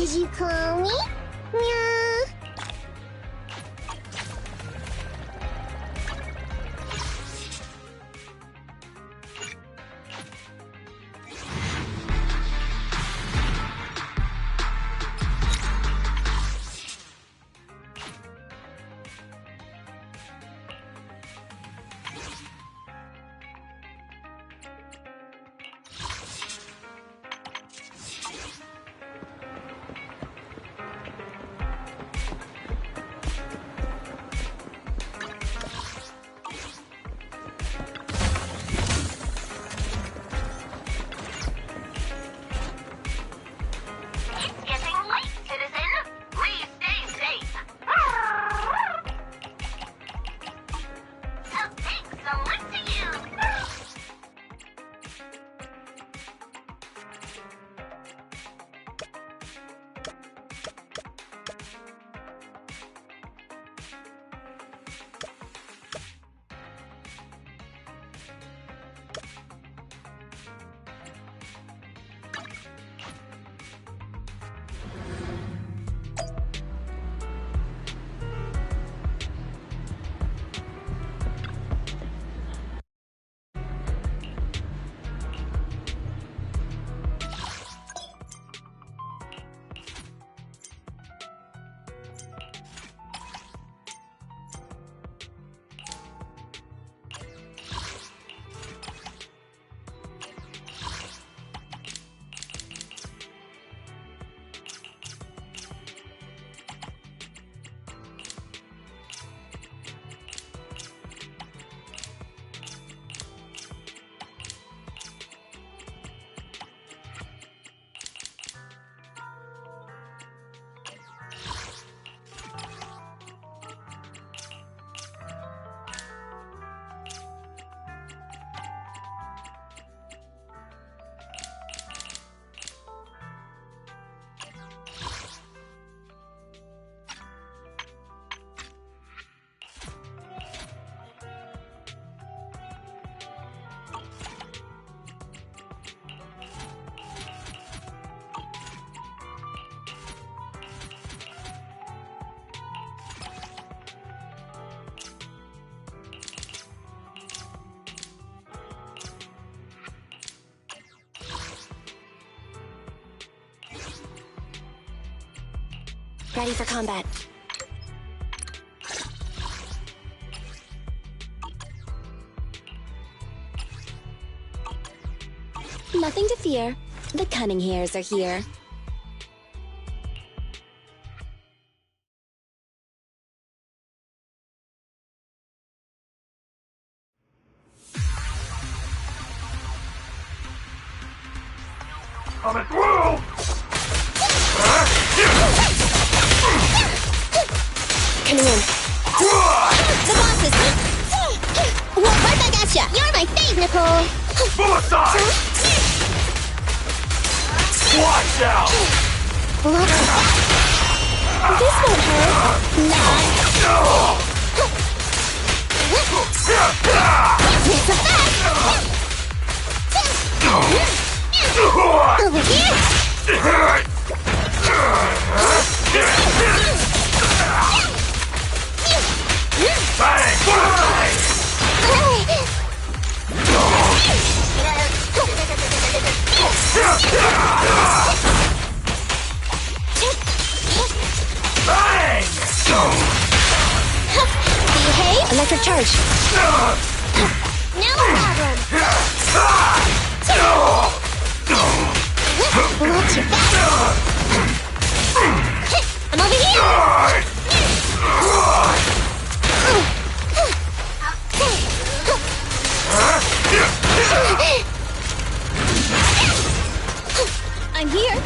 Did you call me? Meow. Ready for combat. Nothing to fear. The cunning hairs are here. Coming through! Coming in. The boss is... Whoa, right back at ya! You're my fave, Nicole! Move aside! Watch out! This won't hurt. Nah. It's a fact! Over here! Bang! Bang! Bang! Behave! Electric charge. No problem. Watch your back. I'm over here! I'm here.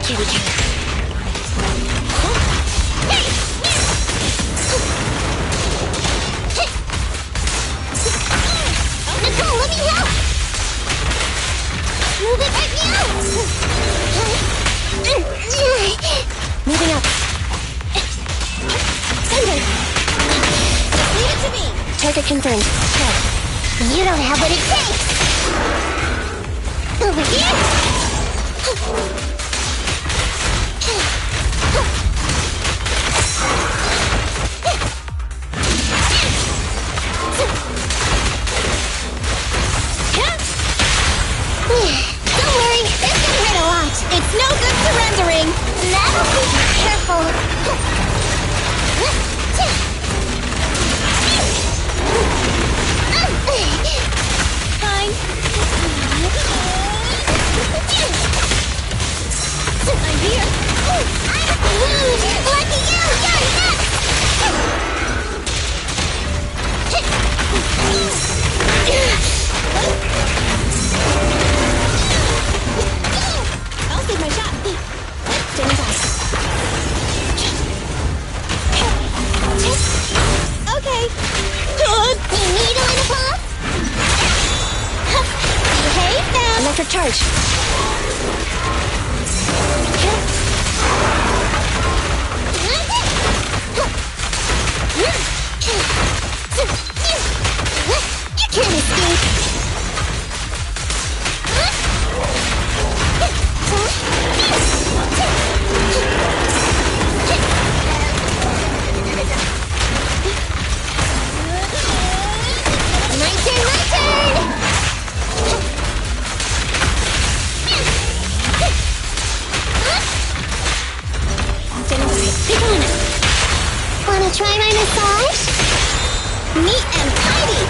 Kitty cat. Nicole, let me help! Move it right now! Moving up. Send it! Leave it to me! Target confirmed. Head. You don't have what it takes! Over here! Don't worry, this can hurt a lot. It's no good surrendering. That'll be careful. Fine. I'm here. Lucky you! You're next! I'll save my shot. Standing by. Okay. Needle in a paw? Behave now. Electric charge. You can't escape. My turn, my turn! Standing by. Be gone. Wanna try my massage? Neat and tidy.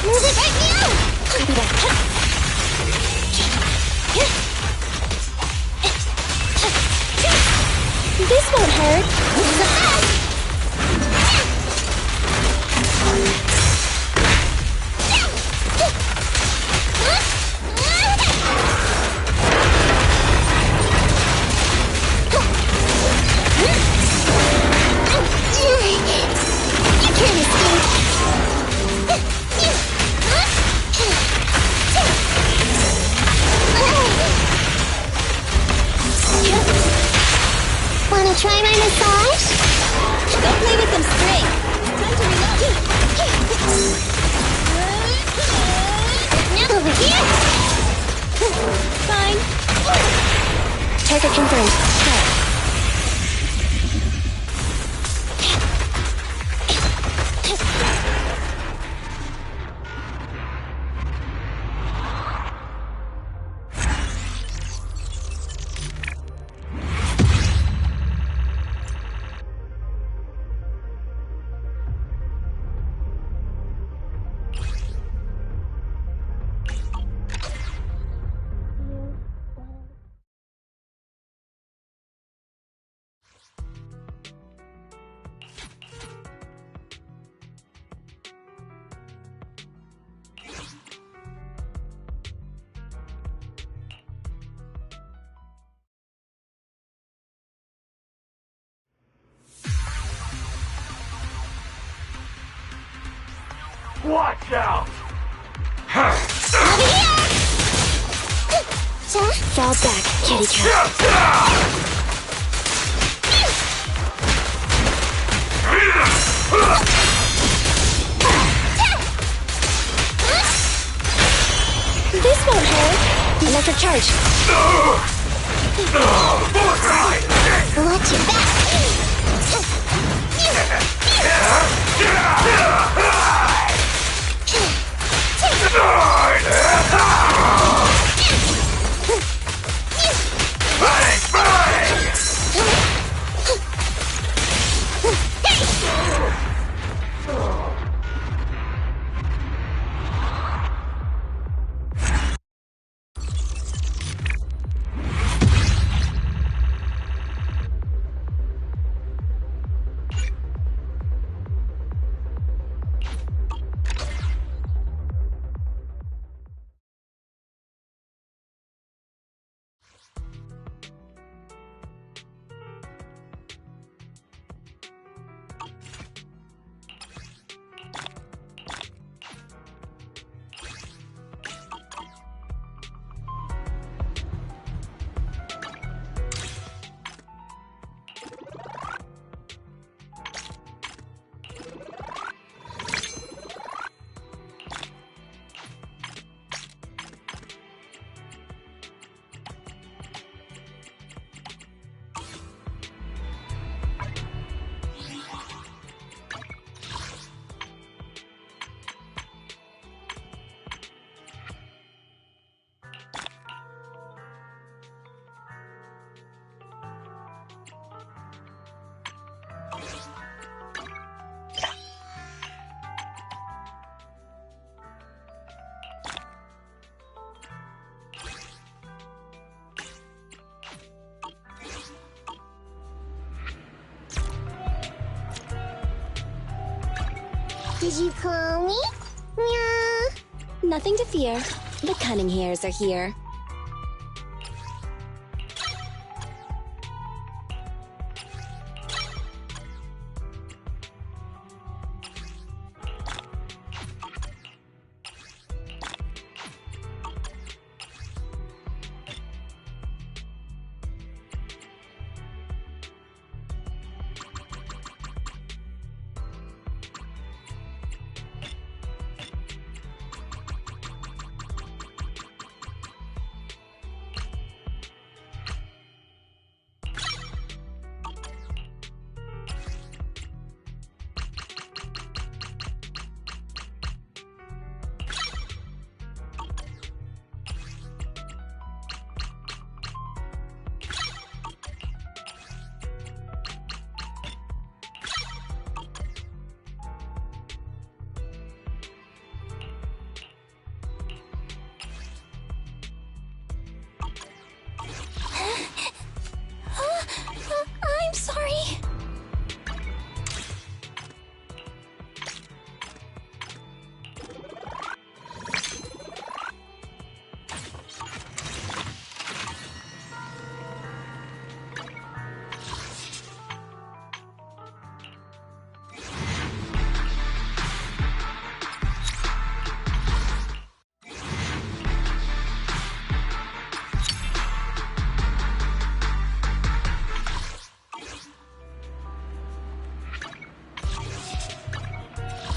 Move it right now! Copy that. This won't hurt. You can't escape. Wanna try my massage? Go play with some string. Time to reload. Now over here. Fine. Target confirmed. Head. Watch out! Over here! Fall back, kitty cat. This won't hurt. Electric charge. Watch your back. Did you call me? Meow. Nothing to fear. The cunning hairs are here. I'm sorry.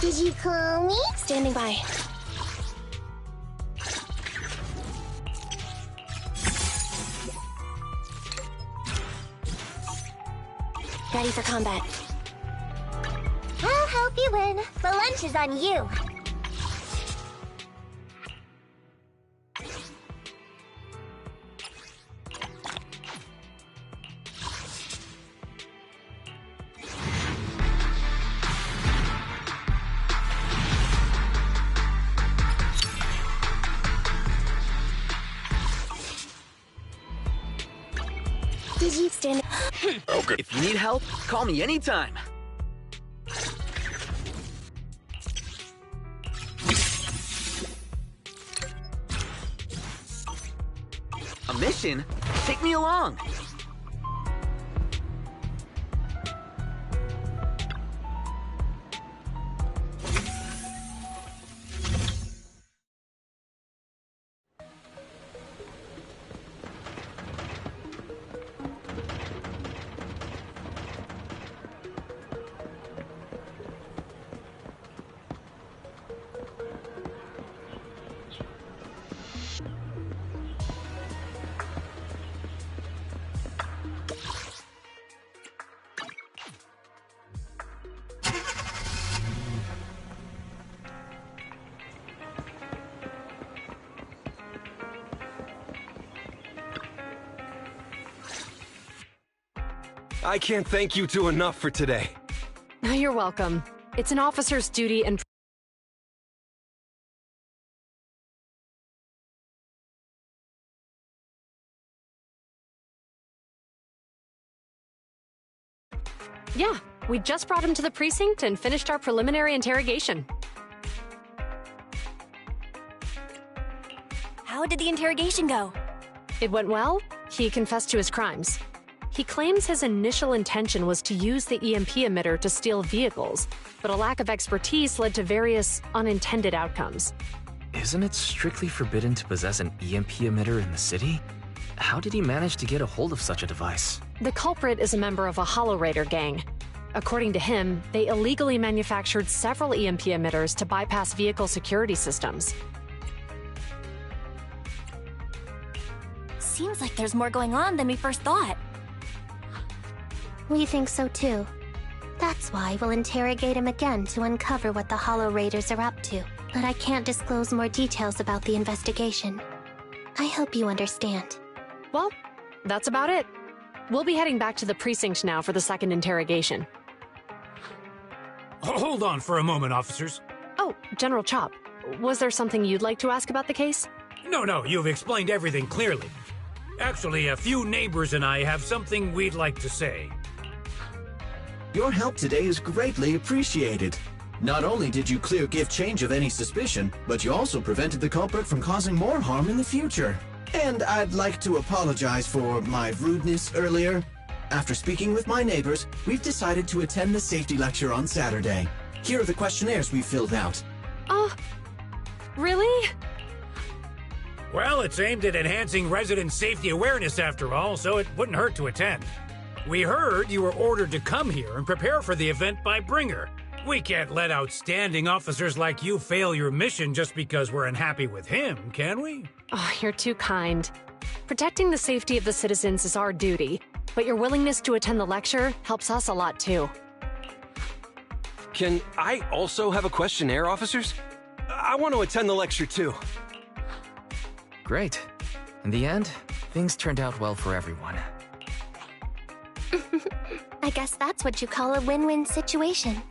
Did you call me? Standing by. Ready for combat. I'll help you win. The lunch is on you. Did you stand? Okay. If you need help, call me anytime. A mission? Take me along. I can't thank you two enough for today. You're welcome. It's an officer's duty and... Yeah, we just brought him to the precinct and finished our preliminary interrogation. How did the interrogation go? It went well. He confessed to his crimes. He claims his initial intention was to use the EMP emitter to steal vehicles, but a lack of expertise led to various unintended outcomes. Isn't it strictly forbidden to possess an EMP emitter in the city? How did he manage to get a hold of such a device? The culprit is a member of a Hollow Raider gang. According to him, they illegally manufactured several EMP emitters to bypass vehicle security systems. Seems like there's more going on than we first thought. We think so too. That's why we'll interrogate him again to uncover what the Hollow Raiders are up to. But I can't disclose more details about the investigation. I hope you understand. Well, that's about it. We'll be heading back to the precinct now for the second interrogation. Hold on for a moment, officers. Oh, General Chop, was there something you'd like to ask about the case? No, you've explained everything clearly. Actually, a few neighbors and I have something we'd like to say. Your help today is greatly appreciated. Not only did you clear Gift Change of any suspicion, but you also prevented the culprit from causing more harm in the future. And I'd like to apologize for my rudeness earlier. After speaking with my neighbors, we've decided to attend the safety lecture on Saturday. Here are the questionnaires we filled out. Oh, really? Well, it's aimed at enhancing resident safety awareness after all, so it wouldn't hurt to attend. We heard you were ordered to come here and prepare for the event by Bringer. We can't let outstanding officers like you fail your mission just because we're unhappy with him, can we? Oh, you're too kind. Protecting the safety of the citizens is our duty, but your willingness to attend the lecture helps us a lot too. Can I also have a questionnaire, officers? I want to attend the lecture too. Great. In the end, things turned out well for everyone. I guess that's what you call a win-win situation.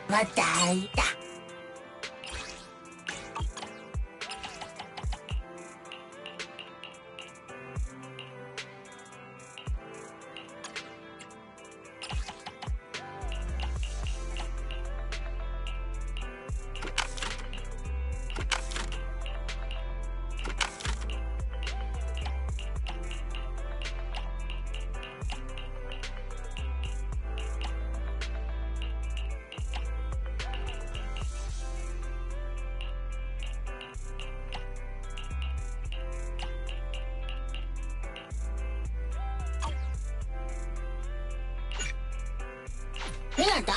Bataita. Mierda!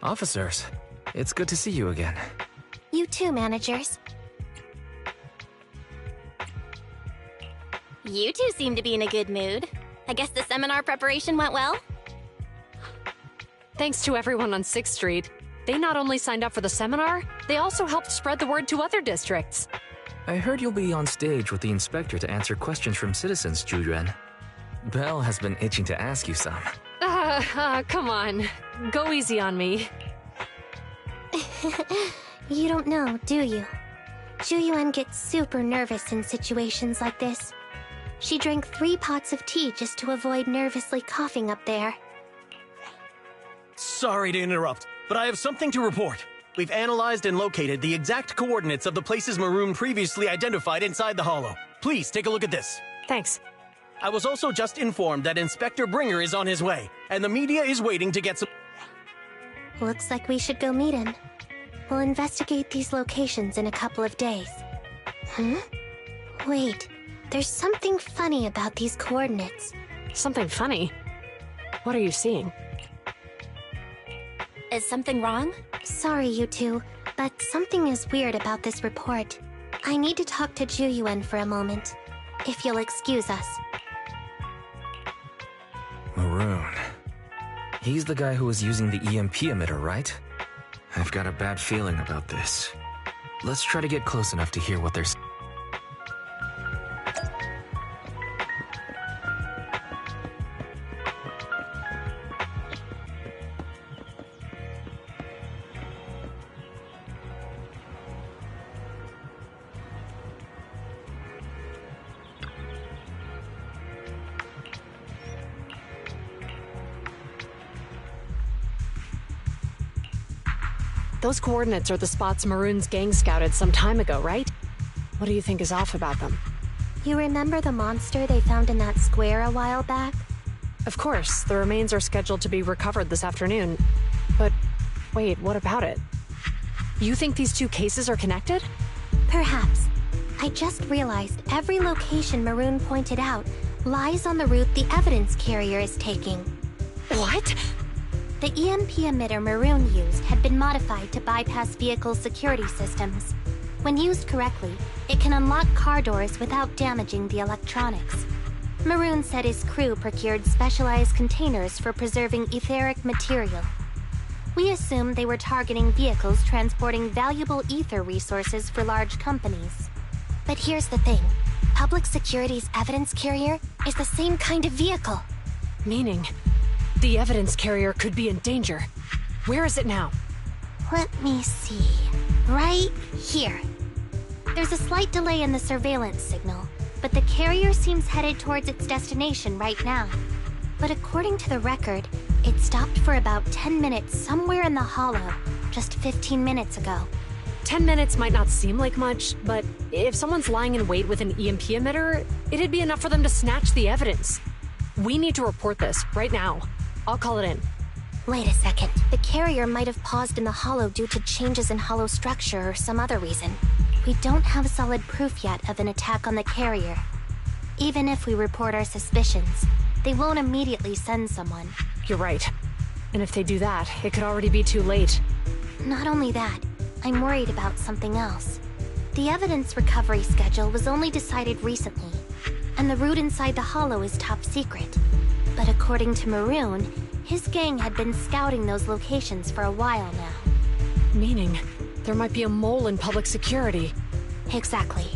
Officers, it's good to see you again. You too, managers. You two seem to be in a good mood. I guess the seminar preparation went well? Thanks to everyone on 6th Street. They not only signed up for the seminar, they also helped spread the word to other districts. I heard you'll be on stage with the inspector to answer questions from citizens, Juyuan. Belle has been itching to ask you some. Come on. Go easy on me. You don't know, do you? Juyuan gets super nervous in situations like this. She drank 3 pots of tea just to avoid nervously coughing up there. Sorry to interrupt, but I have something to report. We've analyzed and located the exact coordinates of the places Maroon previously identified inside the Hollow. Please take a look at this. Thanks. I was also just informed that Inspector Bringer is on his way, and the media is waiting to get some... Looks like we should go meet him. We'll investigate these locations in a couple of days. Wait, there's something funny about these coordinates. Something funny? What are you seeing? Is something wrong? Sorry, you two, but something is weird about this report. I need to talk to Juyuan for a moment, if you'll excuse us. Maroon. He's the guy who was using the EMP emitter, right? I've got a bad feeling about this. Let's try to get close enough to hear what they're saying. Those coordinates are the spots Maroon's gang scouted some time ago, right? What do you think is off about them? You remember the monster they found in that square a while back? Of course, the remains are scheduled to be recovered this afternoon. But wait, what about it? You think these 2 cases are connected? Perhaps. I just realized every location Maroon pointed out lies on the route the evidence carrier is taking. What? The EMP emitter Maroon used had been modified to bypass vehicle security systems. When used correctly, it can unlock car doors without damaging the electronics. Maroon said his crew procured specialized containers for preserving etheric material. We assumed they were targeting vehicles transporting valuable ether resources for large companies. But here's the thing. Public Security's evidence carrier is the same kind of vehicle. Meaning, the evidence carrier could be in danger. Where is it now? Let me see. Right here. There's a slight delay in the surveillance signal, but the carrier seems headed towards its destination right now. But according to the record, it stopped for about 10 minutes somewhere in the hollow, just 15 minutes ago. 10 minutes might not seem like much, but if someone's lying in wait with an EMP emitter, it'd be enough for them to snatch the evidence. We need to report this right now. I'll call it in. Wait a second. The carrier might have paused in the hollow due to changes in hollow structure or some other reason. We don't have solid proof yet of an attack on the carrier. Even if we report our suspicions, they won't immediately send someone. You're right. And if they do that, it could already be too late. Not only that, I'm worried about something else. The evidence recovery schedule was only decided recently, and the route inside the hollow is top secret. But according to Maroon, his gang had been scouting those locations for a while now. Meaning, there might be a mole in public security. Exactly.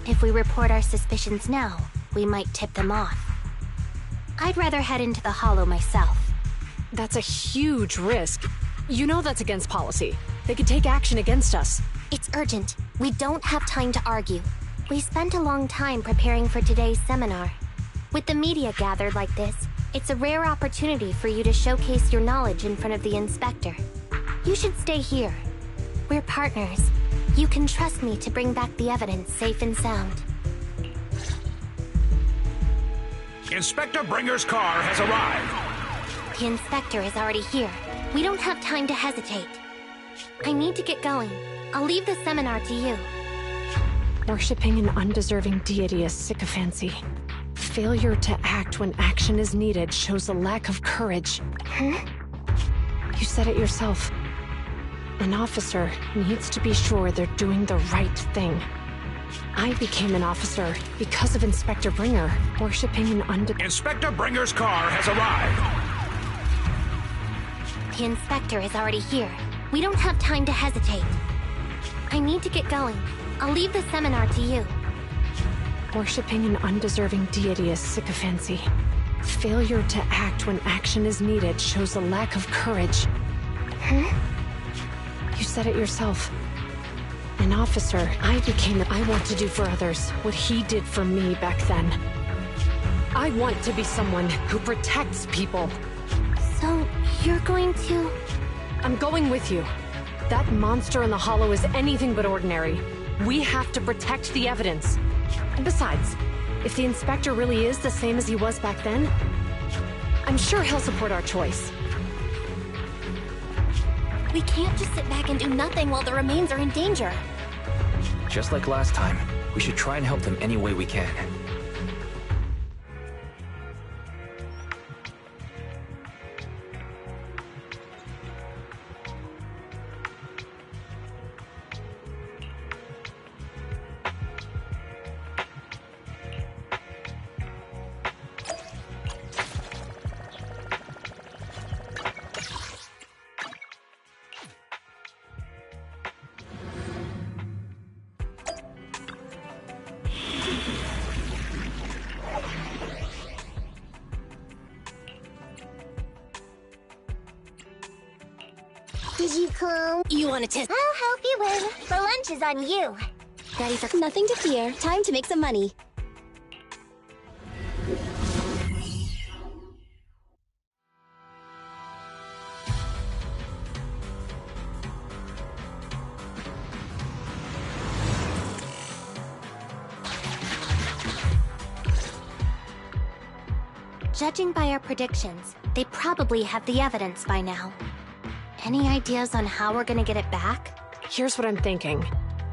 If we report our suspicions now, we might tip them off. I'd rather head into the hollow myself. That's a huge risk. You know that's against policy. They could take action against us. It's urgent. We don't have time to argue. We spent a long time preparing for today's seminar. With the media gathered like this, it's a rare opportunity for you to showcase your knowledge in front of the inspector. You should stay here. We're partners. You can trust me to bring back the evidence safe and sound. Inspector Bringer's car has arrived. The inspector is already here. We don't have time to hesitate. I need to get going. I'll leave the seminar to you. Worshipping an undeserving deity is sycophancy. Failure to act when action is needed shows a lack of courage. Huh? You said it yourself. An officer needs to be sure they're doing the right thing. I became an officer because of Inspector Bringer, worshipping an Inspector Bringer's car has arrived. The inspector is already here. We don't have time to hesitate. I need to get going. I'll leave the seminar to you. Worshipping an undeserving deity is sycophancy. Failure to act when action is needed shows a lack of courage. Huh? You said it yourself. An officer, I want to do for others what he did for me back then. I want to be someone who protects people. So, you're going to... I'm going with you. That monster in the hollow is anything but ordinary. We have to protect the evidence. And besides, if the inspector really is the same as he was back then, I'm sure he'll support our choice. We can't just sit back and do nothing while the remains are in danger. Just like last time, we should try and help them any way we can. Did you come? You want to test? I'll help you win. The lunch is on you. Ready for nothing to fear. Time to make some money. Judging by our predictions, they probably have the evidence by now. Any ideas on how we're gonna get it back? Here's what I'm thinking.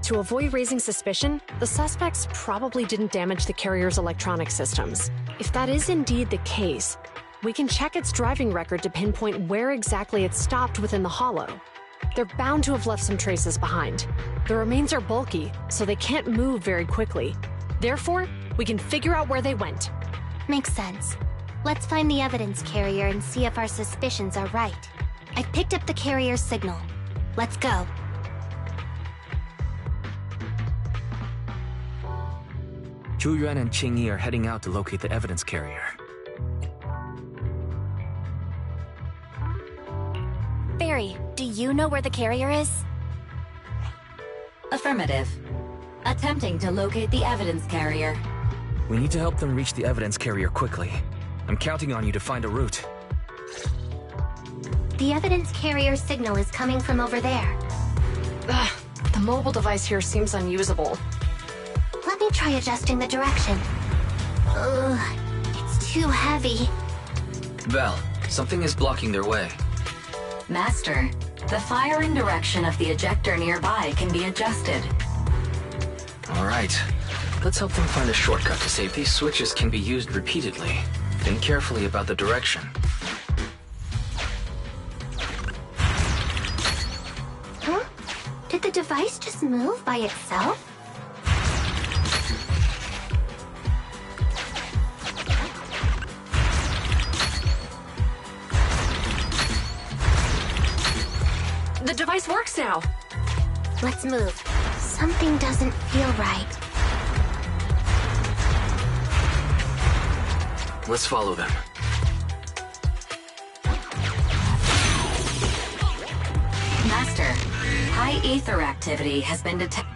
To avoid raising suspicion, the suspects probably didn't damage the carrier's electronic systems. If that is indeed the case, we can check its driving record to pinpoint where exactly it stopped within the hollow. They're bound to have left some traces behind. The remains are bulky, so they can't move very quickly. Therefore, we can figure out where they went. Makes sense. Let's find the evidence carrier and see if our suspicions are right. I've picked up the carrier's signal. Let's go. Zhu Yuan and Qing Yi are heading out to locate the evidence carrier. Barry, do you know where the carrier is? Affirmative. Attempting to locate the evidence carrier. We need to help them reach the evidence carrier quickly. I'm counting on you to find a route. The evidence carrier signal is coming from over there. Ugh, the mobile device here seems unusable. Let me try adjusting the direction. Ugh, it's too heavy. Val, something is blocking their way. Master, the firing direction of the ejector nearby can be adjusted. Alright. Let's help them find a shortcut to save these switches can be used repeatedly. Think carefully about the direction. Huh? Did the device just move by itself? The device works now. Let's move. Something doesn't feel right. Let's follow them. Master, high ether activity has been detected.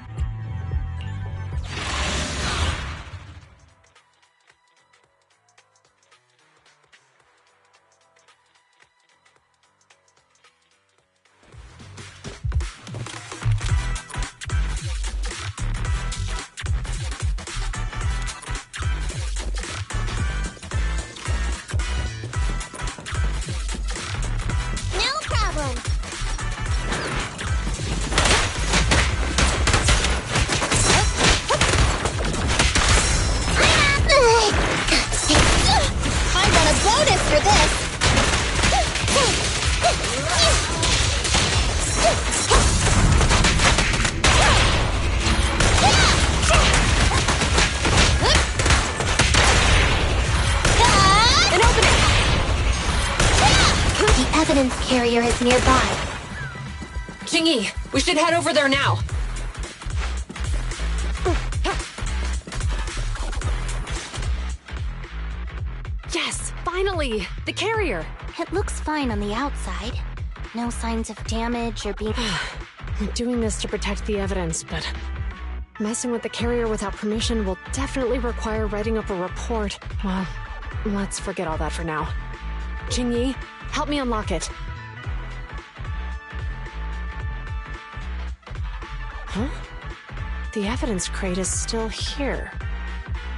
No problem. I got a bonus for this. An opening! The evidence carrier is nearby. Jingyi, we should head over there now. Yes, finally! The carrier! It looks fine on the outside. No signs of damage or being... We're doing this to protect the evidence, but messing with the carrier without permission will definitely require writing up a report. Well, let's forget all that for now. Jingyi, help me unlock it. Huh? The evidence crate is still here.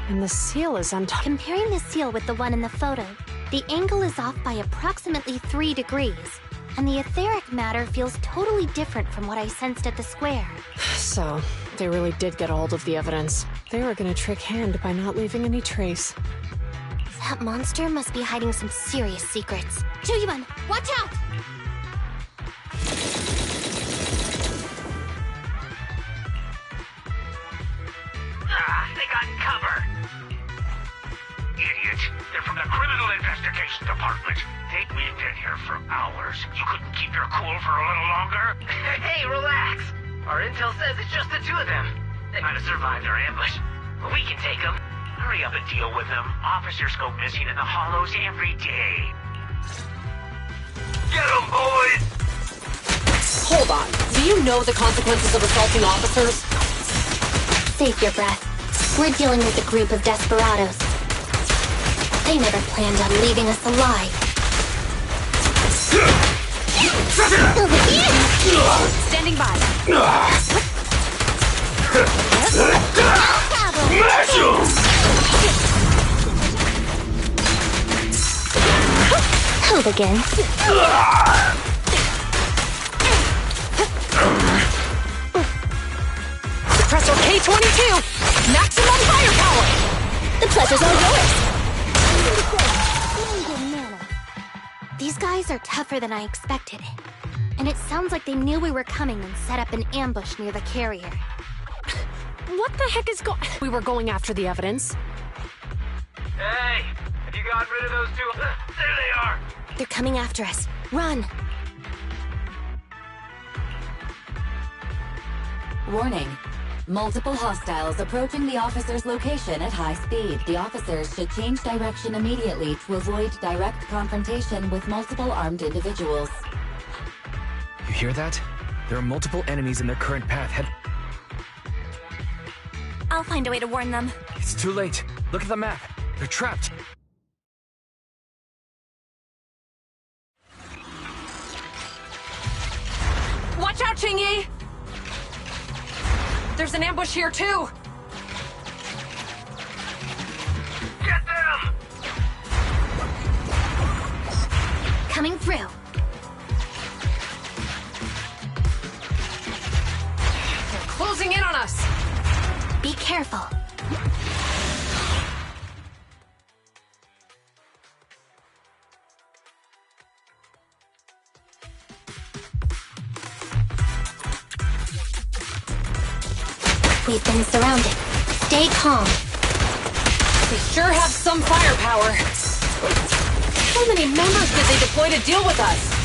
And the seal is untouched. Comparing the seal with the one in the photo, the angle is off by approximately 3 degrees, and the etheric matter feels totally different from what I sensed at the square. So, they really did get a hold of the evidence. They were gonna trick Hand by not leaving any trace. That monster must be hiding some serious secrets. Chuyuan, watch out! They got cover. Idiot. They're from the Criminal Investigation Department. They've been here for hours. You couldn't keep your cool for a little longer? Hey, relax. Our intel says it's just the two of them. They might have survived our ambush, but we can take them. Hurry up and deal with them. Officers go missing in the hollows every day. Get them, boys! Hold on. Do you know the consequences of assaulting officers? Save your breath. We're dealing with a group of desperados. They never planned on leaving us alive. Standing by. Hooligan. Suppressor K-22! Maximum firepower! The pleasure's all yours! These guys are tougher than I expected. And it sounds like they knew we were coming and set up an ambush near the carrier. What the heck is going... We were going after the evidence. Hey, have you gotten rid of those two? There they are. They're coming after us. Run! Warning. Multiple hostiles approaching the officer's location at high speed. The officers should change direction immediately to avoid direct confrontation with multiple armed individuals. You hear that? There are multiple enemies in their current path. I'll find a way to warn them. It's too late. Look at the map. They're trapped. Watch out, Qingyi! There's an ambush here, too! Get them! Coming through. They're closing in on us! Be careful. We've been surrounded. Stay calm. They sure have some firepower. How many members did they deploy to deal with us?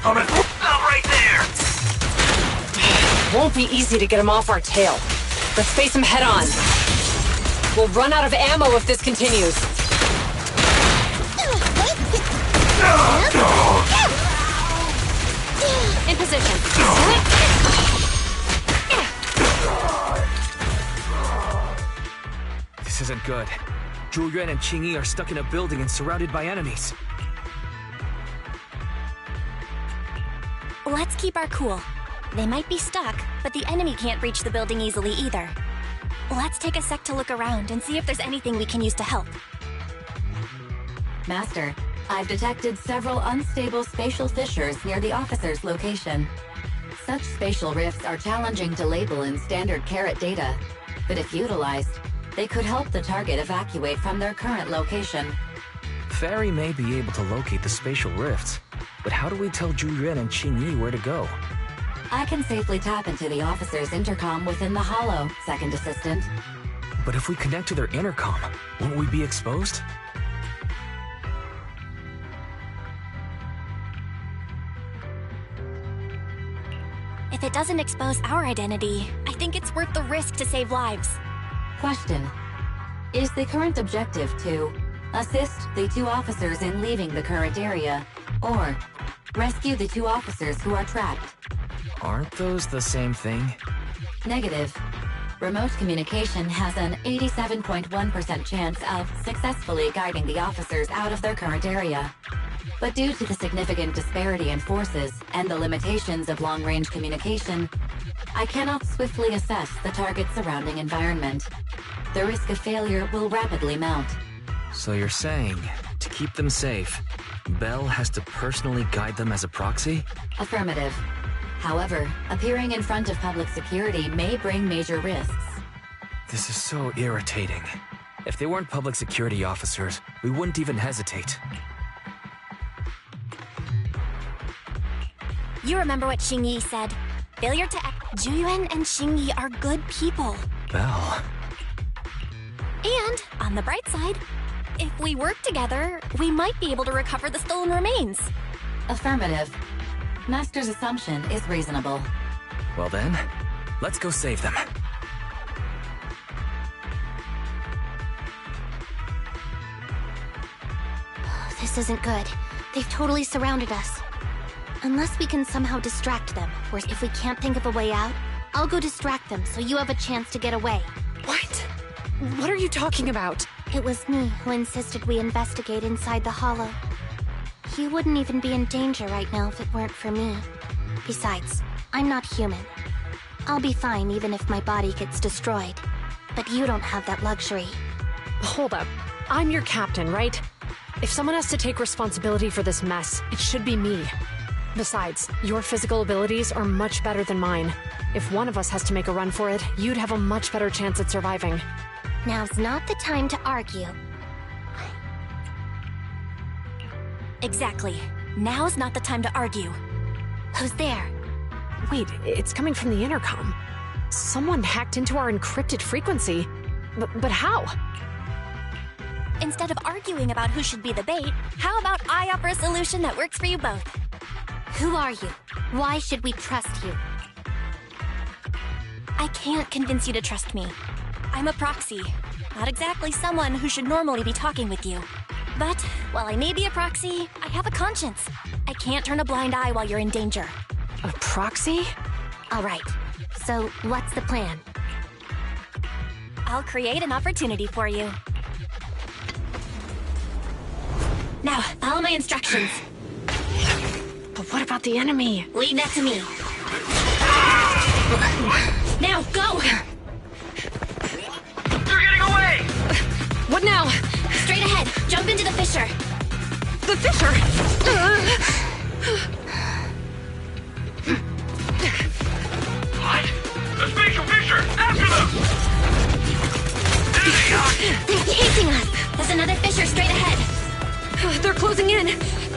Coming! Stop right there! Won't be easy to get them off our tail. Let's face them head on. We'll run out of ammo if this continues. In position. This isn't good. Zhu Yuan and Qingyi are stuck in a building and surrounded by enemies. Let's keep our cool. They might be stuck, but the enemy can't reach the building easily either. Let's take a sec to look around and see if there's anything we can use to help. Master, I've detected several unstable spatial fissures near the officer's location. Such spatial rifts are challenging to label in standard carrot data, but if utilized, they could help the target evacuate from their current location. Fairy may be able to locate the spatial rifts, but how do we tell Zhu Yuan and Qingyi where to go? I can safely tap into the officer's intercom within the hollow, Second Assistant. But if we connect to their intercom, won't we be exposed? If it doesn't expose our identity, I think it's worth the risk to save lives. Question. Is the current objective to assist the two officers in leaving the current area, or rescue the two officers who are trapped? Aren't those the same thing? Negative. Remote communication has an 87.1% chance of successfully guiding the officers out of their current area. But due to the significant disparity in forces and the limitations of long-range communication, I cannot swiftly assess the target's surrounding environment. The risk of failure will rapidly mount. So you're saying, to keep them safe, Belle has to personally guide them as a proxy? Affirmative. However, appearing in front of public security may bring major risks. This is so irritating. If they weren't public security officers, we wouldn't even hesitate. You remember what Qingyi said? Failure to act. Zhu Yuan and Qingyi are good people. Belle. And, on the bright side, if we work together, we might be able to recover the stolen remains. Affirmative. Master's assumption is reasonable. Well then, let's go save them. This isn't good. They've totally surrounded us. Unless we can somehow distract them, or if we can't think of a way out, I'll go distract them so you have a chance to get away. What? What are you talking about? It was me who insisted we investigate inside the hollow. You wouldn't even be in danger right now if it weren't for me. Besides, I'm not human. I'll be fine even if my body gets destroyed. But you don't have that luxury. Hold up. I'm your captain, right? If someone has to take responsibility for this mess, it should be me. Besides, your physical abilities are much better than mine. If one of us has to make a run for it, you'd have a much better chance at surviving. Now's not the time to argue. Exactly. Now's not the time to argue. Who's there? Wait, it's coming from the intercom. Someone hacked into our encrypted frequency. But how? Instead of arguing about who should be the bait, how about I offer a solution that works for you both? Who are you? Why should we trust you? I can't convince you to trust me. I'm a proxy. Not exactly someone who should normally be talking with you. But, while I may be a proxy, I have a conscience. I can't turn a blind eye while you're in danger. A proxy? All right. So, what's the plan? I'll create an opportunity for you. Now, follow my instructions. But what about the enemy? Leave that to me. Now, go! They're getting away! What now? Straight ahead. Jump into the fissure. The fissure? What? The spatial fissure! After them! There they are! They're chasing us! There's another fissure straight ahead. They're closing in.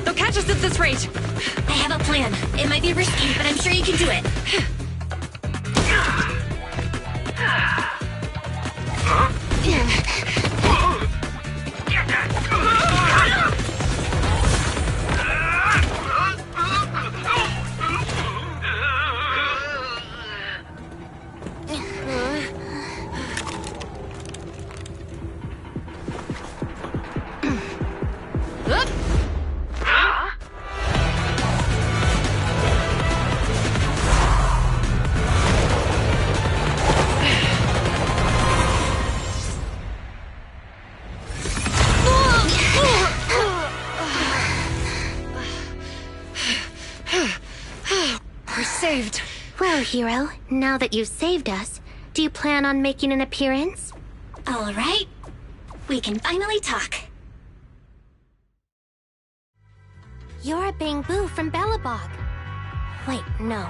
They'll catch us at this rate. I have a plan. It might be risky, but I'm sure you can do it. Well, hero, now that you've saved us, do you plan on making an appearance? All right. We can finally talk. You're a Bangbu from Belobog. Wait, no.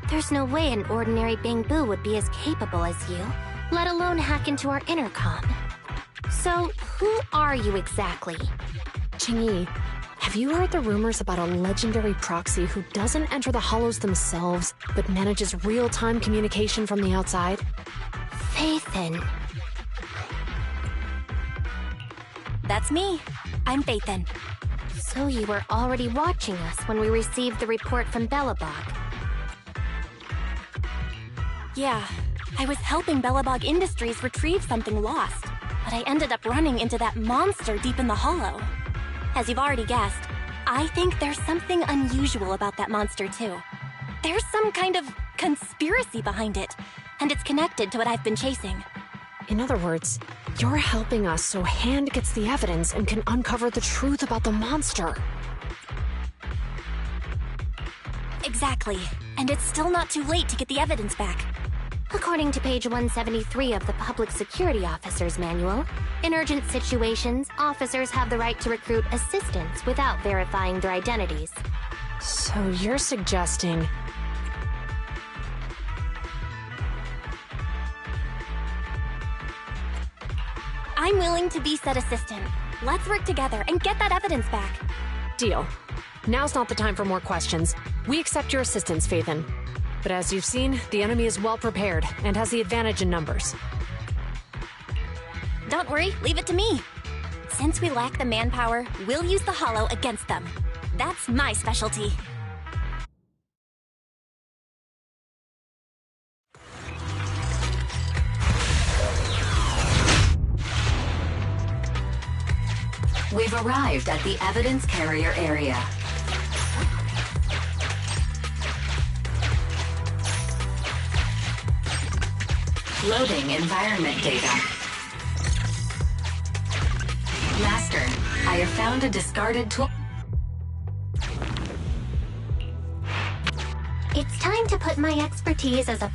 There's no way an ordinary Bangbu would be as capable as you, let alone hack into our intercom. So, who are you exactly? Qingyi, have you heard the rumors about a legendary proxy who doesn't enter the hollows themselves, but manages real-time communication from the outside? Phaethon. That's me. I'm Phaethon. So you were already watching us when we received the report from Belobog. Yeah, I was helping Belobog Industries retrieve something lost, but I ended up running into that monster deep in the hollow. As you've already guessed, I think there's something unusual about that monster too. There's some kind of conspiracy behind it, and it's connected to what I've been chasing. In other words, you're helping us so Hand gets the evidence and can uncover the truth about the monster. Exactly. And it's still not too late to get the evidence back. According to page 173 of the Public Security Officer's Manual, in urgent situations, officers have the right to recruit assistants without verifying their identities. So you're suggesting... I'm willing to be said assistant. Let's work together and get that evidence back. Deal. Now's not the time for more questions. We accept your assistance, Phaethon. But as you've seen, the enemy is well prepared and has the advantage in numbers. Don't worry, leave it to me. Since we lack the manpower, we'll use the hollow against them. That's my specialty. We've arrived at the evidence carrier area. Loading environment data. Master, I have found a discarded tool. It's time to put my expertise as a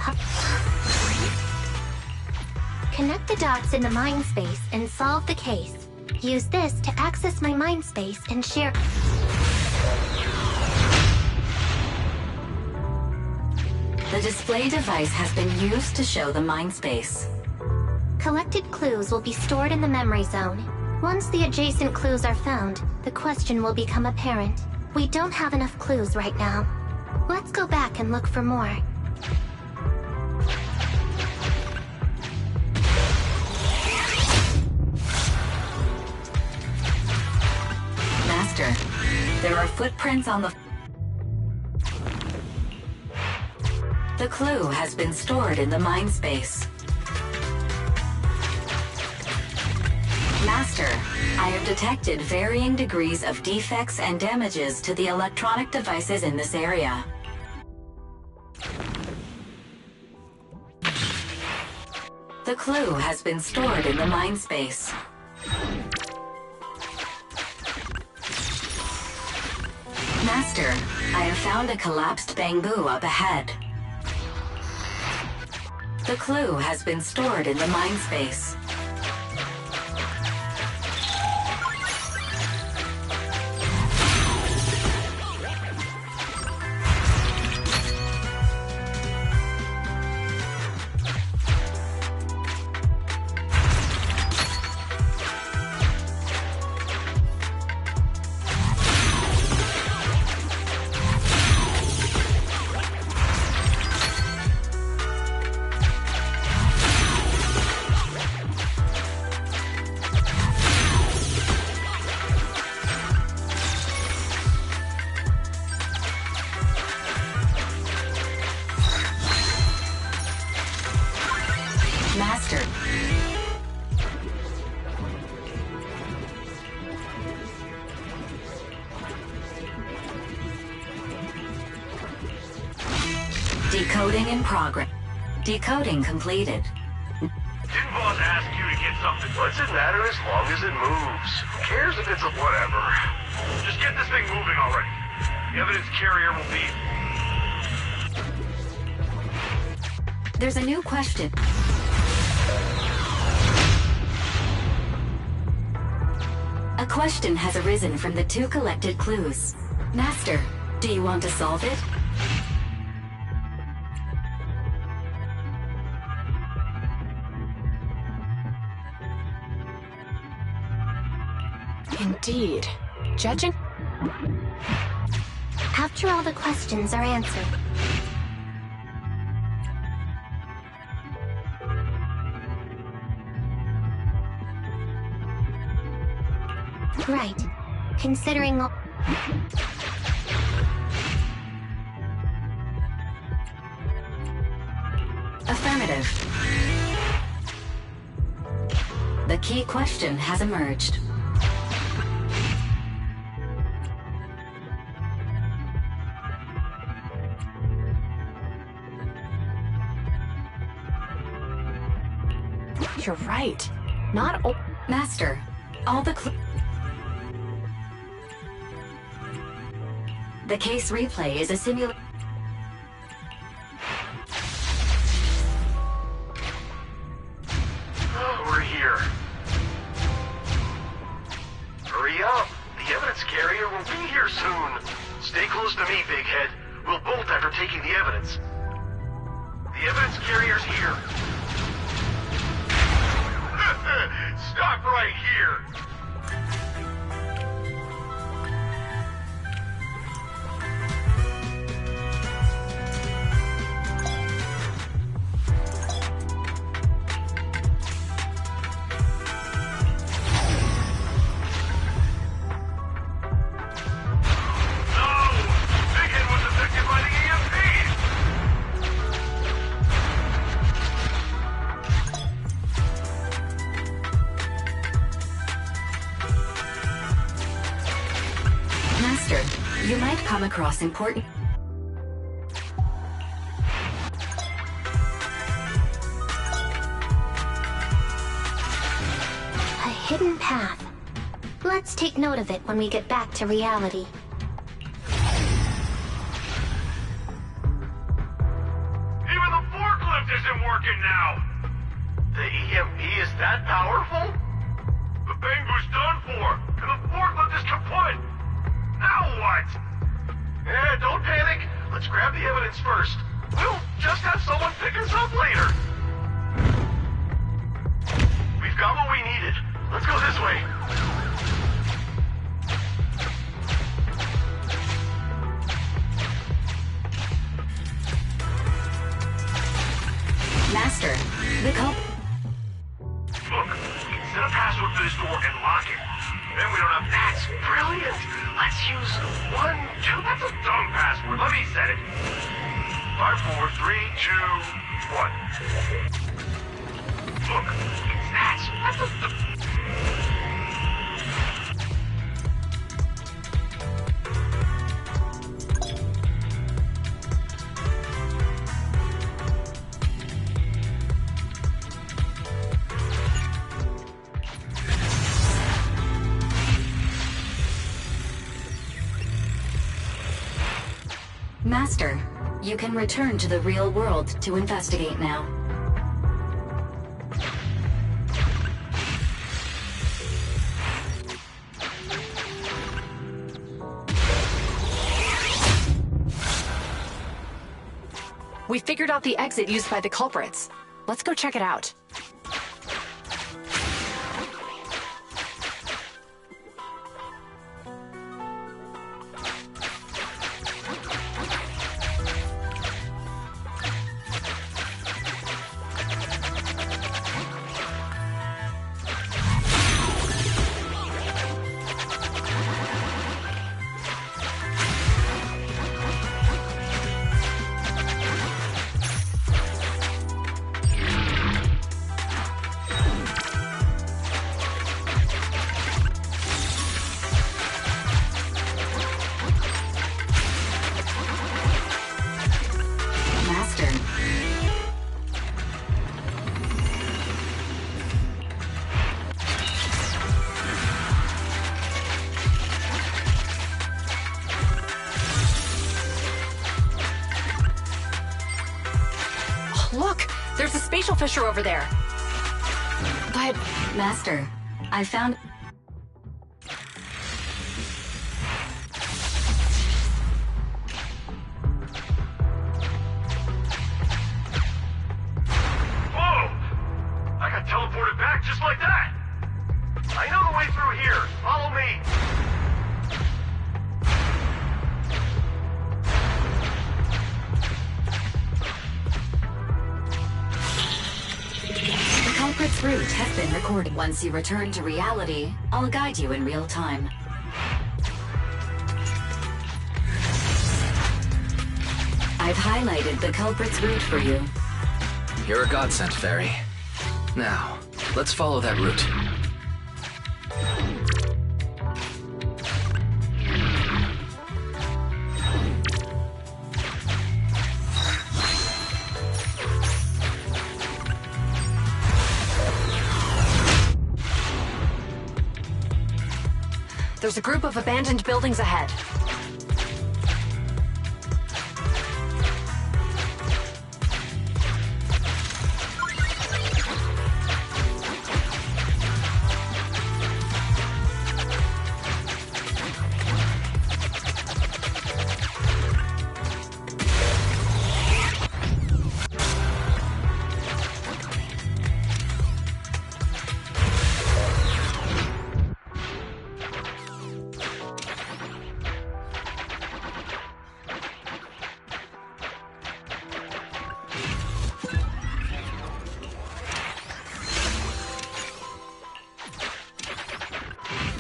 Connect the dots in the mind space and solve the case. Use this to access my mind space and share... The display device has been used to show the mind space. Collected clues will be stored in the memory zone. Once the adjacent clues are found, the question will become apparent. We don't have enough clues right now. Let's go back and look for more. Master, there are footprints on the... The clue has been stored in the mind space. Master, I have detected varying degrees of defects and damages to the electronic devices in this area. The clue has been stored in the mind space. Master, I have found a collapsed bamboo up ahead. The clue has been stored in the mind space. Master. Decoding in progress. Decoding completed. Didn't boss ask you to get something? What's it matter as long as it moves? Who cares if it's a whatever? Just get this thing moving already. The evidence carrier will be... There's a new question. A question has arisen from the two collected clues. Master, do you want to solve it? Indeed. Judging? After all the questions are answered, right. Considering all... Affirmative. The key question has emerged. You're right. Not all... Master, all the The case replay is a simulation. We're here. Hurry up. The evidence carrier will be here soon. Stay close to me, big head. We'll bolt after taking the evidence. The evidence carrier's here. Stop right here. You might come across important... A hidden path. Let's take note of it when we get back to reality. Even the forklift isn't working now. The EMP is that powerful? The bamboo's done for, and the forklift is kaput. Now what? Yeah, don't panic. Let's grab the evidence first. We'll just have someone pick us up later. We've got what we needed. Let's go this way. Master, the Look, we can set a password for this door and lock it. Then we don't have... That's brilliant! dumb password. Let me set it. 5, 4, 3, 2, 1. Look, it's that. What the... Master, you can return to the real world to investigate now. We figured out the exit used by the culprits. Let's go check it out. Look! There's a spatial fissure over there. But... Master, I found... Whoa! I got teleported back just like that! I know the way through here. Follow me. The culprit's route has been recorded. Once you return to reality, I'll guide you in real time. I've highlighted the culprit's route for you. You're a godsend, Fairy. Now, let's follow that route. There's a group of abandoned buildings ahead.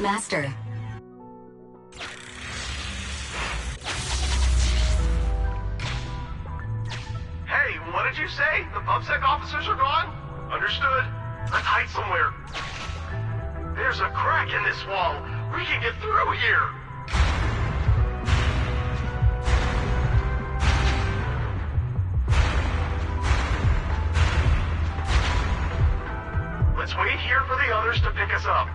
Master. Hey, what did you say? The PubSec officers are gone? Understood. Let's hide somewhere. There's a crack in this wall. We can get through here. Let's wait here for the others to pick us up.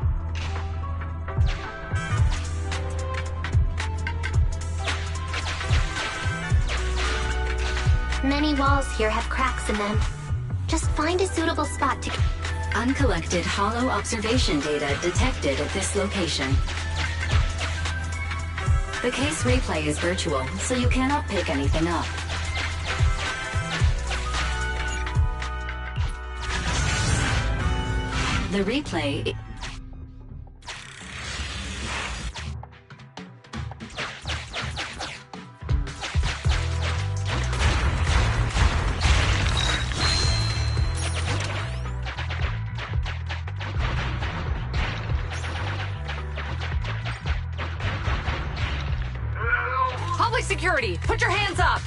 Many walls here have cracks in them. Just find a suitable spot to... Uncollected hollow observation data detected at this location. The case replay is virtual, so you cannot pick anything up. The replay... Public security, put your hands up!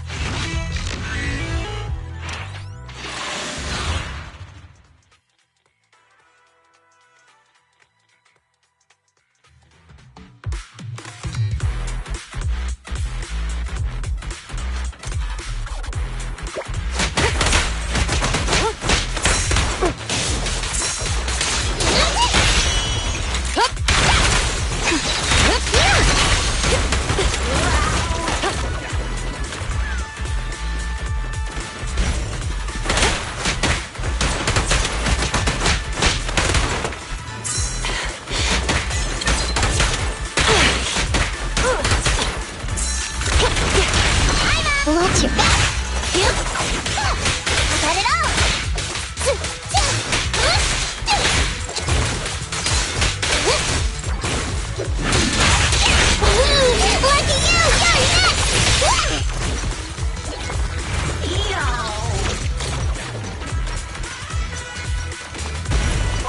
Watch your back! Set it up! Lucky you! You're next!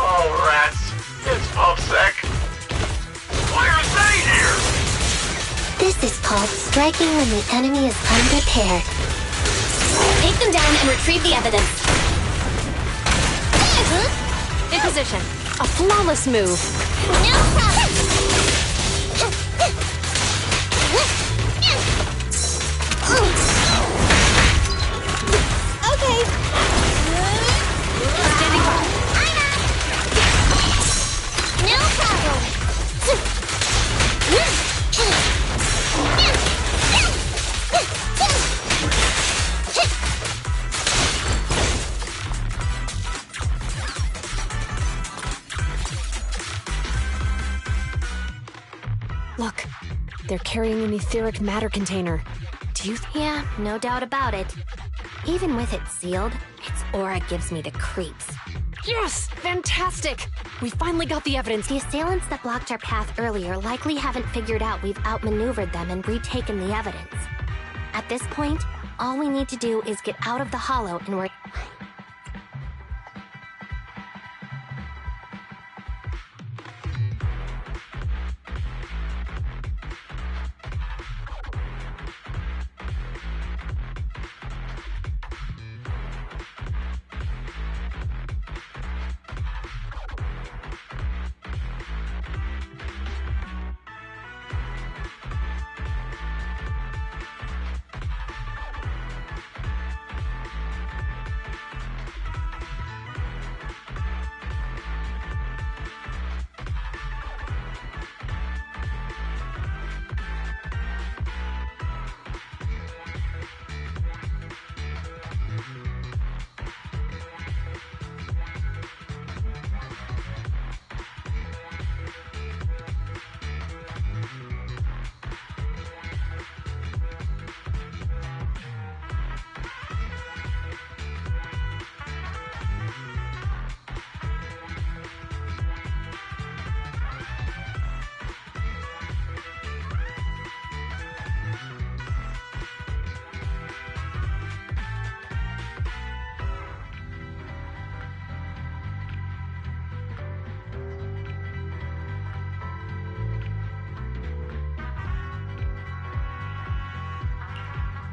Oh, rats. It's PubSec. Why are they here? This is called striking when the enemy is unprepared. Take them down and retrieve the evidence. In position. A flawless move. No problem! Okay. Standing by. No problem! Look, they're carrying an etheric matter container. Do you Yeah, no doubt about it. Even with it sealed, its aura gives me the creeps. Yes! Fantastic! We finally got the evidence. The assailants that blocked our path earlier likely haven't figured out we've outmaneuvered them and retaken the evidence. At this point, all we need to do is get out of the hollow and we're...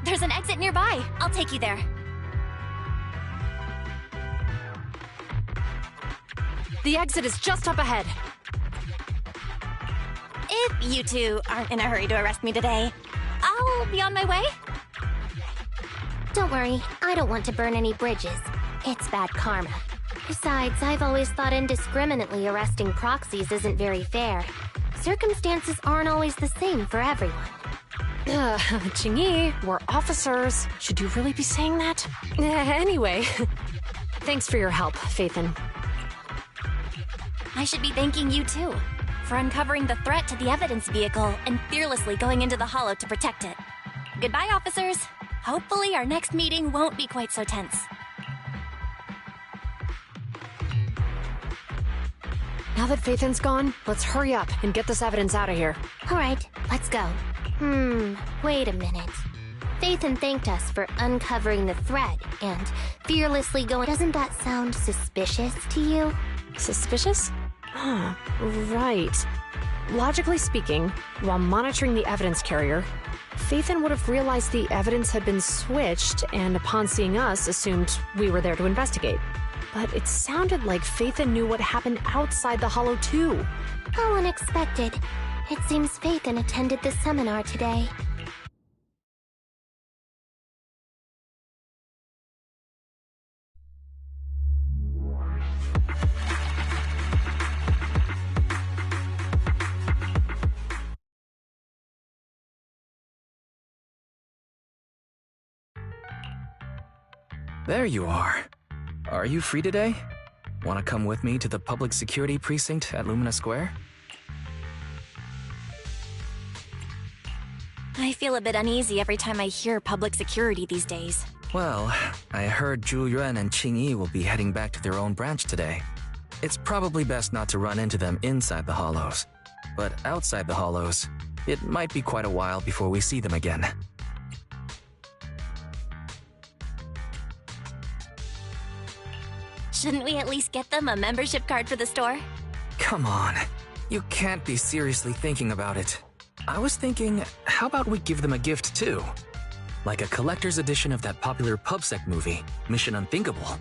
There's an exit nearby. I'll take you there. The exit is just up ahead. If you two aren't in a hurry to arrest me today, I'll be on my way. Don't worry, I don't want to burn any bridges. It's bad karma. Besides, I've always thought indiscriminately arresting proxies isn't very fair. Circumstances aren't always the same for everyone. Chingy, we're officers. Should you really be saying that? Anyway, thanks for your help, Faithin. I should be thanking you too, for uncovering the threat to the evidence vehicle and fearlessly going into the hollow to protect it. Goodbye, officers. Hopefully our next meeting won't be quite so tense. Now that Faithin's gone, let's hurry up and get this evidence out of here. All right, let's go. Wait a minute. Faithin thanked us for uncovering the threat and fearlessly going... Doesn't that sound suspicious to you? Suspicious? Right. Logically speaking, while monitoring the evidence carrier, Phaethon would have realized the evidence had been switched and upon seeing us assumed we were there to investigate. But it sounded like Phaethon knew what happened outside the Hollow too. How unexpected. It seems Phaethon attended the seminar today. There you are. Are you free today? Want to come with me to the public security precinct at Lumina Square? I feel a bit uneasy every time I hear public security these days. Well, I heard Zhu Yuan and Qing Yi will be heading back to their own branch today. It's probably best not to run into them inside the Hollows. But outside the Hollows, it might be quite a while before we see them again. Shouldn't we at least get them a membership card for the store? Come on. You can't be seriously thinking about it. I was thinking, how about we give them a gift too? Like a collector's edition of that popular PubSec movie, Mission Unthinkable.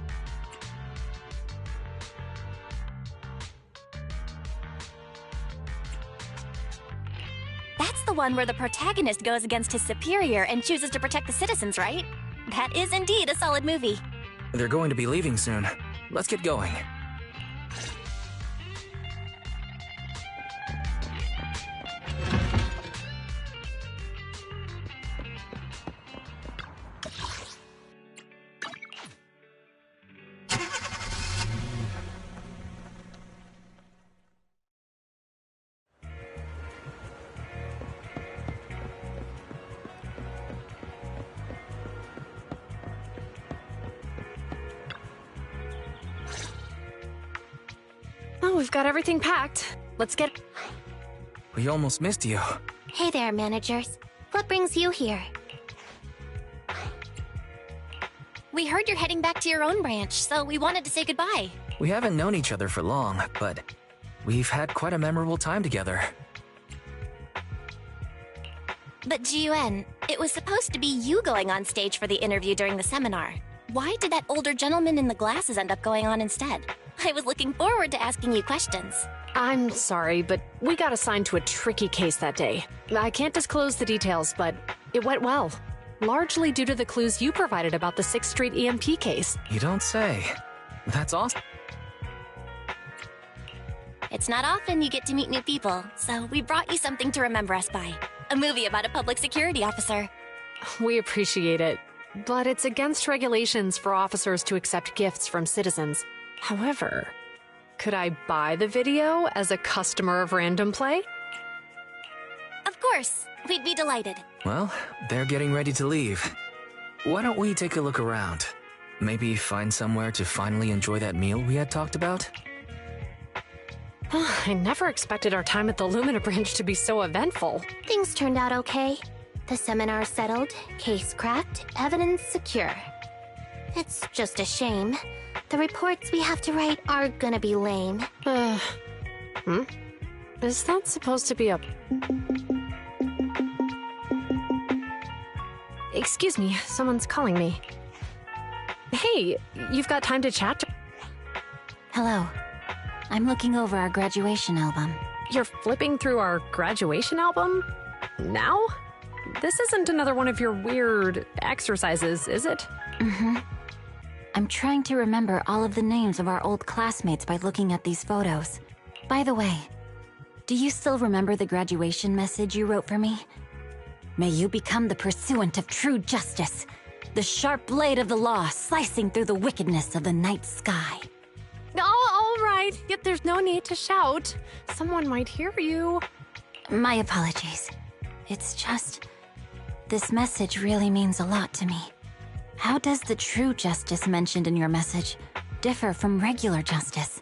That's the one where the protagonist goes against his superior and chooses to protect the citizens, right? That is indeed a solid movie. They're going to be leaving soon. Let's get going. Oh, we've got everything packed. Let's get... We almost missed you. Hey there, managers. What brings you here? We heard you're heading back to your own branch, so we wanted to say goodbye. We haven't known each other for long, but we've had quite a memorable time together. But Ji-Yuan, it was supposed to be you going on stage for the interview during the seminar. Why did that older gentleman in the glasses end up going on instead? I was looking forward to asking you questions. I'm sorry, but we got assigned to a tricky case that day. I can't disclose the details, but it went well. Largely due to the clues you provided about the 6th Street EMP case. You don't say. That's awesome. It's not often you get to meet new people, so we brought you something to remember us by. A movie about a public security officer. We appreciate it, but it's against regulations for officers to accept gifts from citizens. However, could I buy the video as a customer of Random Play? Of course, we'd be delighted. Well, they're getting ready to leave. Why don't we take a look around? Maybe find somewhere to finally enjoy that meal we had talked about? I never expected our time at the Lumina branch to be so eventful. Things turned out okay. The seminar settled, case cracked, evidence secure. It's just a shame. The reports we have to write are gonna be lame. Is that supposed to be a... Excuse me, someone's calling me. Hey, you've got time to chat? Hello. I'm looking over our graduation album. You're flipping through our graduation album? Now? This isn't another one of your weird exercises, is it? Mm-hmm. I'm trying to remember all of the names of our old classmates by looking at these photos. By the way, do you still remember the graduation message you wrote for me? May you become the pursuant of true justice, the sharp blade of the law slicing through the wickedness of the night sky. Oh, all right. Yet there's no need to shout. Someone might hear you. My apologies. It's just... this message really means a lot to me. How does the true justice mentioned in your message differ from regular justice?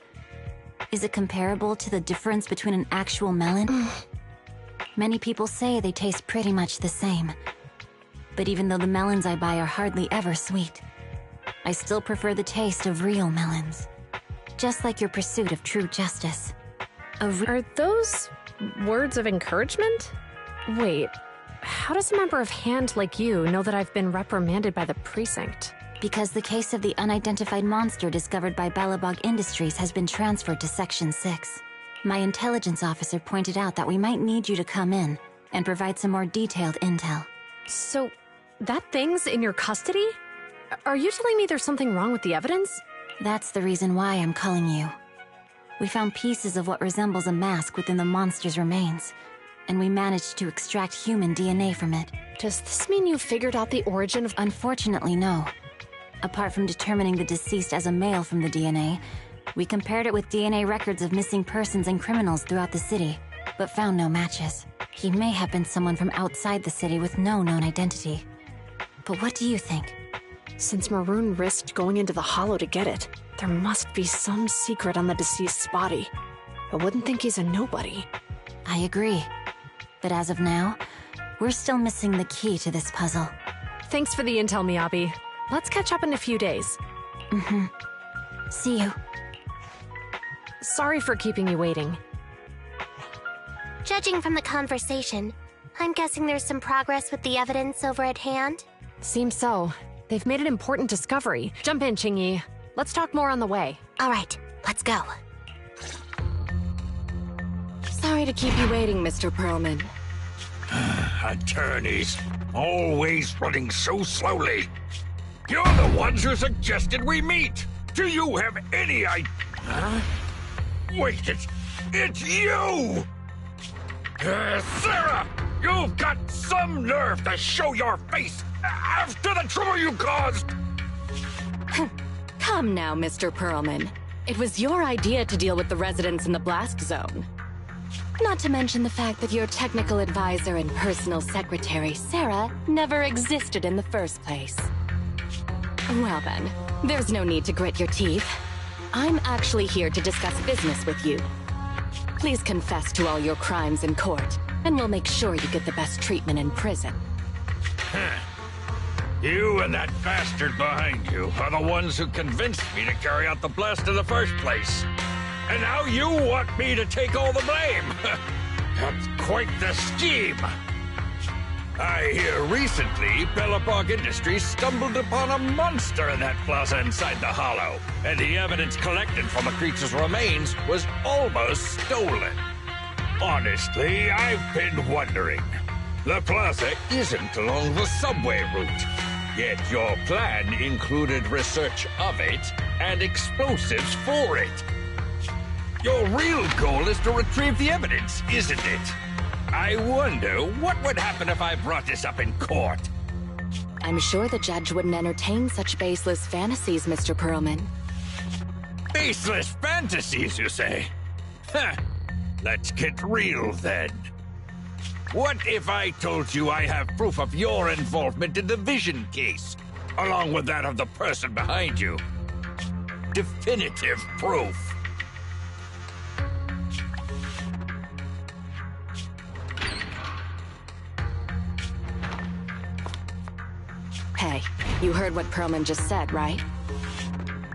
Is it comparable to the difference between an actual melon? Many people say they taste pretty much the same. But even though the melons I buy are hardly ever sweet, I still prefer the taste of real melons. Just like your pursuit of true justice. Are those Words of encouragement? Wait, how does a member of Hand like you know that I've been reprimanded by the precinct? Because the case of the unidentified monster discovered by Belobog Industries has been transferred to Section 6. My intelligence officer pointed out that we might need you to come in and provide some more detailed intel. So, that thing's in your custody? Are you telling me there's something wrong with the evidence? That's the reason why I'm calling you. We found pieces of what resembles a mask within the monster's remains, and we managed to extract human DNA from it. Does this mean you figured out the origin of— Unfortunately, no. Apart from determining the deceased as a male from the DNA, we compared it with DNA records of missing persons and criminals throughout the city, but found no matches. He may have been someone from outside the city with no known identity. But what do you think? Since Maroon risked going into the Hollow to get it, there must be some secret on the deceased's body. I wouldn't think he's a nobody. I agree. But as of now, we're still missing the key to this puzzle. Thanks for the intel, Miyabi. Let's catch up in a few days. Mm-hmm. See you. Sorry for keeping you waiting. Judging from the conversation, I'm guessing there's some progress with the evidence over at Hand? Seems so. They've made an important discovery. Jump in, Qingyi. Let's talk more on the way. All right, let's go. Sorry to keep you waiting, Mr. Perlman. Attorneys, always running so slowly. You're the ones who suggested we meet. Do you have any idea? Huh? Wait, it's you! Sarah! You've got some nerve to show your face after the trouble you caused! Come now, Mr. Perlman. It was your idea to deal with the residents in the blast zone. Not to mention the fact that your technical advisor and personal secretary, Sarah, never existed in the first place. Well then, there's no need to grit your teeth. I'm actually here to discuss business with you. Please confess to all your crimes in court, and we'll make sure you get the best treatment in prison. You and that bastard behind you are the ones who convinced me to carry out the blast in the first place. And now you want me to take all the blame. That's quite the scheme. I hear recently Belobog Industries stumbled upon a monster in that plaza inside the Hollow, and the evidence collected from the creature's remains was almost stolen. Honestly, I've been wondering. The plaza isn't along the subway route, yet your plan included research of it and explosives for it. Your real goal is to retrieve the evidence, isn't it? I wonder what would happen if I brought this up in court. I'm sure the judge wouldn't entertain such baseless fantasies, Mr. Perlman. Baseless fantasies, you say? Huh. Let's get real, then. What if I told you I have proof of your involvement in the Vision case, along with that of the person behind you? Definitive proof. Hey, you heard what Perlman just said, right?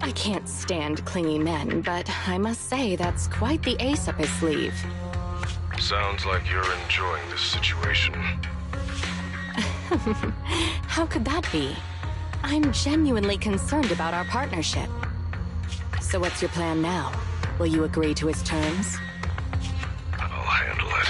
I can't stand clingy men, but I must say that's quite the ace up his sleeve. Sounds like you're enjoying this situation. How could that be? I'm genuinely concerned about our partnership. So what's your plan now? Will you agree to his terms? I'll handle it.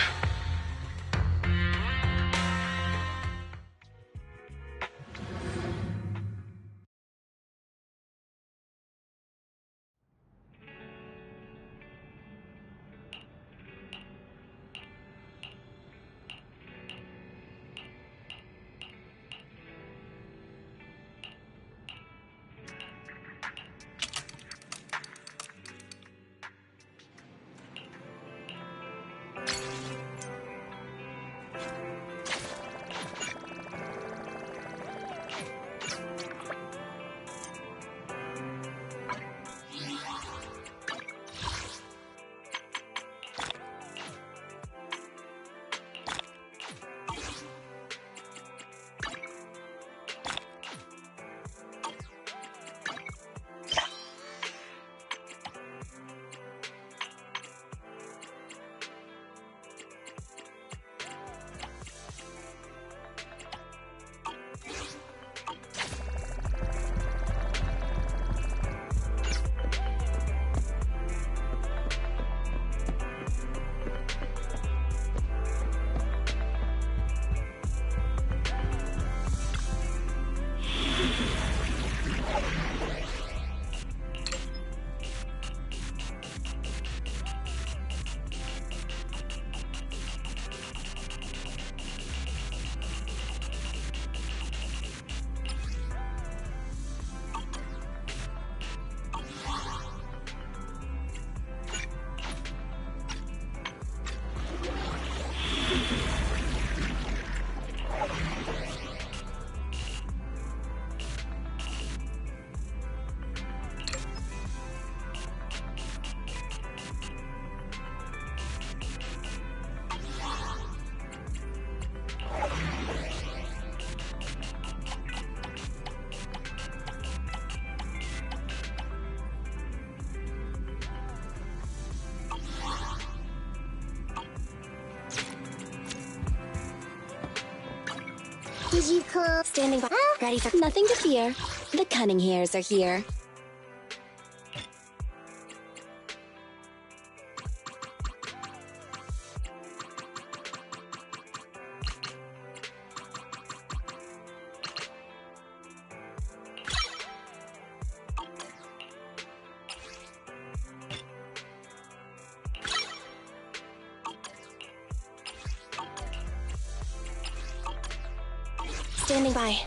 Did you come? Standing by. Ready for nothing to fear. The cunning hairs are here. Standing by.